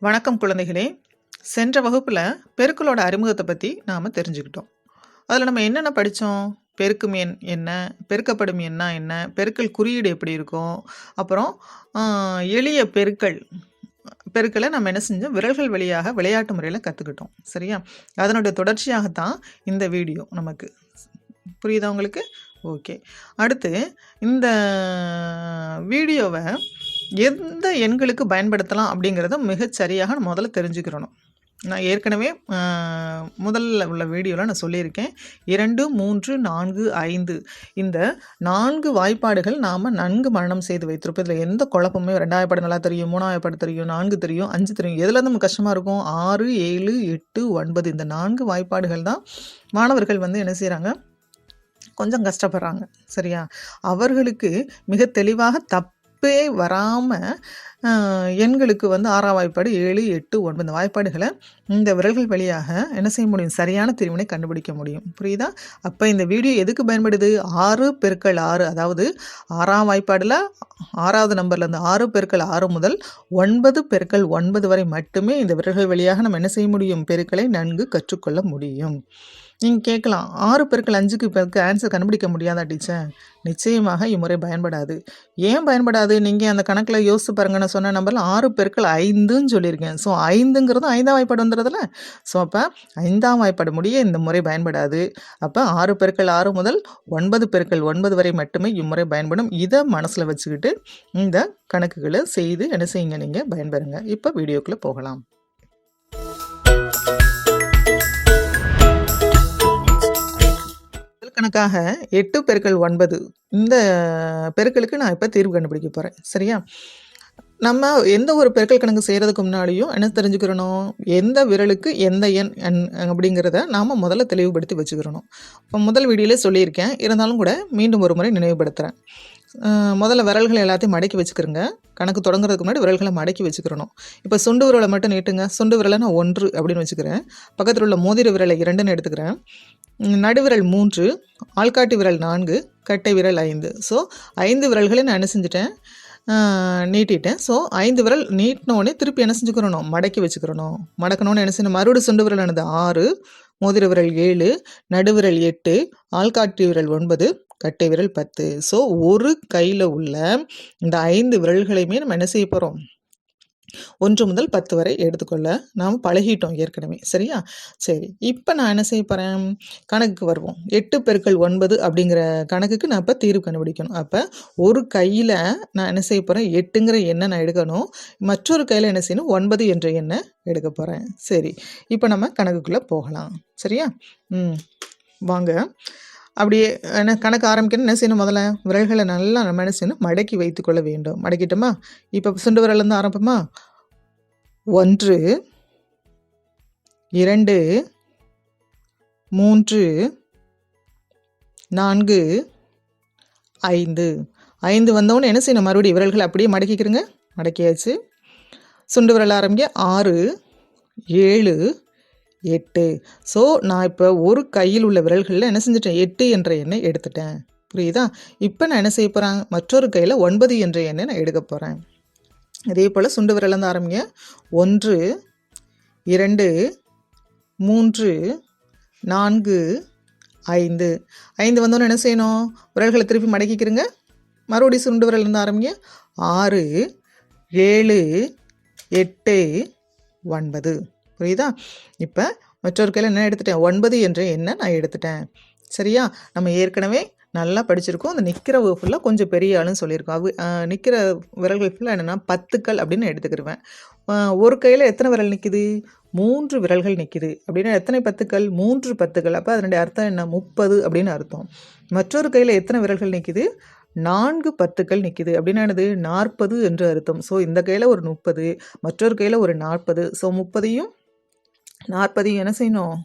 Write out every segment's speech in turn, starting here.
வணக்கம் குழந்தைகளே. சென்ற வகுப்பில் பெருக்கலோட அறிமுகத்தை பற்றி நாம் தெரிஞ்சுக்கிட்டோம். அதில் நம்ம என்னென்ன படித்தோம்? பெருக்கும் எண் என்ன, பெருக்கப்படும் எண்ணா என்ன, பெருக்கல் குறியீடு எப்படி இருக்கும், அப்புறம் எளிய பெருக்கலை நம்ம என்ன செஞ்சோம், விரல்கள் வழியாக விளையாட்டு முறையில் கற்றுக்கிட்டோம். சரியா? அதனுடைய தொடர்ச்சியாகத்தான் இந்த வீடியோ நமக்கு. புரியுதா உங்களுக்கு? ஓகே. அடுத்து இந்த வீடியோவை எந்த எண்களுக்கு பயன்படுத்தலாம் அப்படிங்கிறத மிகச்சரியாக முதல்ல தெரிஞ்சுக்கிறணும். நான் ஏற்கனவே முதல்ல உள்ள வீடியோவில் நான் சொல்லியிருக்கேன். 2, 3, 4, 5 இந்த 4 வாய்ப்பாடுகள் நாம் நன்கு மரணம் செய்து வைத்திருப்போம். இதில் எந்த குழப்பமே 2 வாய்ப்பாடு நல்லா தெரியும், 3 வாய்ப்பாடு தெரியும், 4 தெரியும், 5 தெரியும். எதில் நமக்கு கஷ்டமாக இருக்கும்? 6, 7, 8, 9 இந்த 4 வாய்ப்பாடுகள் தான் மாணவர்கள் என்ன செய்கிறாங்க, கொஞ்சம் கஷ்டப்படுறாங்க. சரியா? அவர்களுக்கு மிக தெளிவாக தப்பே வராமல் எண்களுக்கு 6ஆம் வாய்ப்பாடு 7, 8, 9 இந்த வாய்ப்பாடுகளை இந்த விரல்கள் வழியாக என்ன செய்ய முடியும்? சரியான தீர்வினை கண்டுபிடிக்க முடியும். புரியுதா? அப்போ இந்த வீடியோ எதுக்கு பயன்படுது? 6 பெருக்கல் 6, அதாவது 6ஆம் வாய்ப்பாடில் 6வது நம்பர்லேருந்து 6 பெருக்கல் 6 முதல் 9 பெருக்கல் 9 வரை மட்டுமே இந்த விரல்கள் வழியாக நம்ம என்ன செய்ய முடியும்? பெருக்களை நன்கு கற்றுக்கொள்ள முடியும். நீங்கள் கேட்கலாம், 6 பெருக்கல் 5க்கு பெருக்க ஆன்சர் கண்டுபிடிக்க முடியாதா டீச்சர்? நிச்சயமாக இம்முறை பயன்படாது. ஏன் பயன்படாது? நீங்கள் அந்த கணக்கில் யோசிச்சு பாருங்க. நான் சொன்ன நம்பரில் 6 பெருக்கல் 5ன்னு சொல்லியிருக்கேன். ஸோ 5ங்கிறது 5ஆம் வாய்ப்பாடு வந்துடுறதுல. ஸோ அப்போ 5ஆம் வாய்ப்பாடு முடிய இந்த முறை பயன்படாது. அப்போ 6 பெருக்கல் 6 முதல் 9 பெருக்கல் 9 வரை மட்டுமே இம்முறை பயன்படும். இதை மனசில் வச்சுக்கிட்டு இந்த கணக்குகளை செய்து என்ன செய்யுங்க, நீங்கள் பயன்பெறுங்க. இப்போ வீடியோக்குள்ளே போகலாம். கணக்காக 8 பெருக்கல் 9 இந்த பெருக்கலுக்கு நான் இப்போ தீர்வு கண்டுபிடிக்க போகிறேன். சரியா? நம்ம எந்த ஒரு பெருக்கல் கணக்கு செய்கிறதுக்கு முன்னாடியும் என்ன தெரிஞ்சுக்கிறணும்? எந்த விரலுக்கு எந்த எண் அப்படிங்கிறத நாம் முதல்ல தெளிவுபடுத்தி வச்சுக்கிறணும். இப்போ முதல் வீடியோவில் சொல்லியிருக்கேன், இருந்தாலும் கூட மீண்டும் ஒரு முறை நினைவுபடுத்துகிறேன். முதல்ல விரல்களை எல்லாத்தையும் மடக்கி வச்சுக்கிறோங்க. கணக்கு தொடங்குறதுக்கு முன்னாடி விரல்களை மடக்கி வச்சுக்கிறணும். இப்போ சுண்டு விரலை மட்டும் நீட்டுங்க. சுண்டு விரலை நான் 1 அப்படின்னு வச்சுக்கிறேன். பக்கத்தில் உள்ள மோதிர விரலை 2ன்னு எடுத்துக்கிறேன். நடுவிரல் 3, ஆள்காட்டி விரல் 4, கட்டை விரல் 5. ஸோ 5 விரல்களை நான் என்ன செஞ்சுட்டேன், நீட்டிட்டேன். ஸோ 5 விரல் நீட்டினோடனே திருப்பி என்ன செஞ்சுக்கிறணும்? மடக்கி வச்சுக்கிறணும். மடக்கணுன்னு என்ன செய்யணும்? மறுபடியும் சுண்டு விரல் ஆனது 6, மோதிர விரல் 7, நடுவிரல் 8, ஆள்காட்டி விரல் 9, கட்டை விரல் 10. ஸோ ஒரு கையில் உள்ள இந்த 5 விரல்களையுமே நம்ம என்ன செய்ய போகிறோம்? 1 முதல் 10 வரை எடுத்துக்கொள்ள நாம் பழகிட்டோம் ஏற்கனவே. சரியா? சரி, இப்போ நான் என்ன செய்ய போகிறேன்? கணக்குக்கு வருவோம். 8 பெருக்கல் 9 அப்படிங்கிற கணக்குக்கு நான் இப்போ தீர்வு கண்டுபிடிக்கணும். அப்போ ஒரு கையில் நான் என்ன செய்ய போகிறேன்? 8ங்கிற எண்ணை நான் எடுக்கணும். மற்றொரு கையில் என்ன செய்யணும்? 9 என்ற எண்ணை எடுக்க போகிறேன். சரி, இப்போ நம்ம கணக்குக்குள்ளே போகலாம். சரியா? வாங்க. அப்படியே என்ன கணக்கு ஆரம்பிக்கணும். என்ன செய்யணும்? முதல்ல விரல்களை நல்லா நம்ம என்ன செய்யணும்? மடக்கி வைத்து கொள்ள வேண்டும். மடக்கிட்டோமா? இப்போ சுண்டு விரலேருந்து ஆரம்பிப்போமா? 1, 2, 3, 4, 5. 5 வந்தவொடனே என்ன செய்யணும்? மறுபடியும் விரல்களை அப்படியே மடக்கிக்கிறங்க. மடக்கியாச்சு. சுண்டு விரல் ஆரம்பிக்க 6, 7, 8. ஸோ நான் இப்போ ஒரு கையில் உள்ள விரல்களில் என்ன செஞ்சுட்டேன்? 8 என்ற எண்ணை எடுத்துட்டேன். புரியுதா? இப்போ நான் என்ன செய்ய போகிறேன்? மற்றொரு கையில் 9 என்ற எண்ணை நான் எடுக்க போகிறேன். அதே போல் சுண்டு விரலேருந்து ஆரம்பிங்க. 1, 2, 3, 4, 5. 5 வந்தோன்னு என்ன செய்யணும்? விரல்களை திருப்பி மடக்கிக்கிறங்க. மறுபடியும் சுண்டு விரலேருந்து ஆரம்பிங்க. 6, 7, 8, 9. புரியுதா? இப்போ மற்றொரு கையில் என்ன எடுத்துட்டேன்? 9 என்ற எண்ணை நான் எடுத்துட்டேன். சரியா? நம்ம ஏற்கனவே நல்லா படிச்சிருக்கோம். அந்த நிற்கிற ஃபுல்லாக கொஞ்சம் பெரிய ஆளுன்னு சொல்லியிருக்கோம். நிற்கிற விரல்கள் ஃபுல்லாக என்னென்னா 10கள் அப்படின்னு நான் எடுத்துக்கிடுவேன். ஒரு கையில் எத்தனை விரல் நிற்கிது? 3 விரல்கள் நிற்கிது. அப்படின்னா எத்தனை 10கள்? 3 10கள். அப்போ அதனுடைய அர்த்தம் என்ன? 30 அப்படின்னு அர்த்தம். மற்றொரு கையில் எத்தனை விரல்கள் நிற்கிது? 4 10கள் நிற்கிது. அப்படின்னா என்னது? 40 என்று அர்த்தம். ஸோ இந்த கையில் ஒரு 30, மற்றொரு கையில் ஒரு 40. ஸோ 30யும் 40 என்ன செய்யணும்?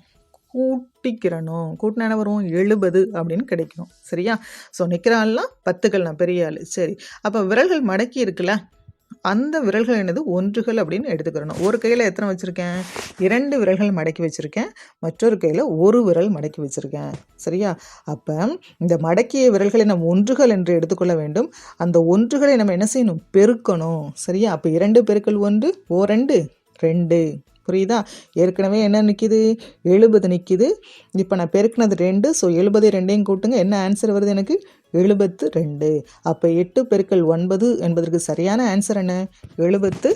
கூட்டிக்கிறணும். கூட்டினா என்ன வரும்? 70 அப்படின்னு கிடைக்கும். சரியா? ஸோ நிற்கிற ஆள்லாம் 10கள், நான் பெரிய ஆள். சரி, அப்போ விரல்கள் மடக்கி இருக்குல்ல, அந்த விரல்கள் என்னது? 1கள் அப்படின்னு எடுத்துக்கிறணும். ஒரு கையில் எத்தனை வச்சுருக்கேன்? 2 விரல்கள் மடக்கி வச்சுருக்கேன். மற்றொரு கையில் ஒரு விரல் மடக்கி வச்சுருக்கேன். சரியா? அப்போ இந்த மடக்கிய விரல்களை நம்ம 1கள் என்று எடுத்துக்கொள்ள வேண்டும். அந்த 1களை நம்ம என்ன செய்யணும்? பெருக்கணும். சரியா? அப்போ 2 பெருக்கல் 1 2 2. புரியுதா? ஏற்கனவே என்ன நிற்கிது? 70 நிற்கிது. இப்போ நான் பெருக்கினது 2. ஸோ 70 2ஐயும் கூட்டுங்க. என்ன ஆன்சர் வருது எனக்கு? 72. அப்போ 8 பெருக்கல் 9 என்பதற்கு சரியான ஆன்சர் என்ன? 72.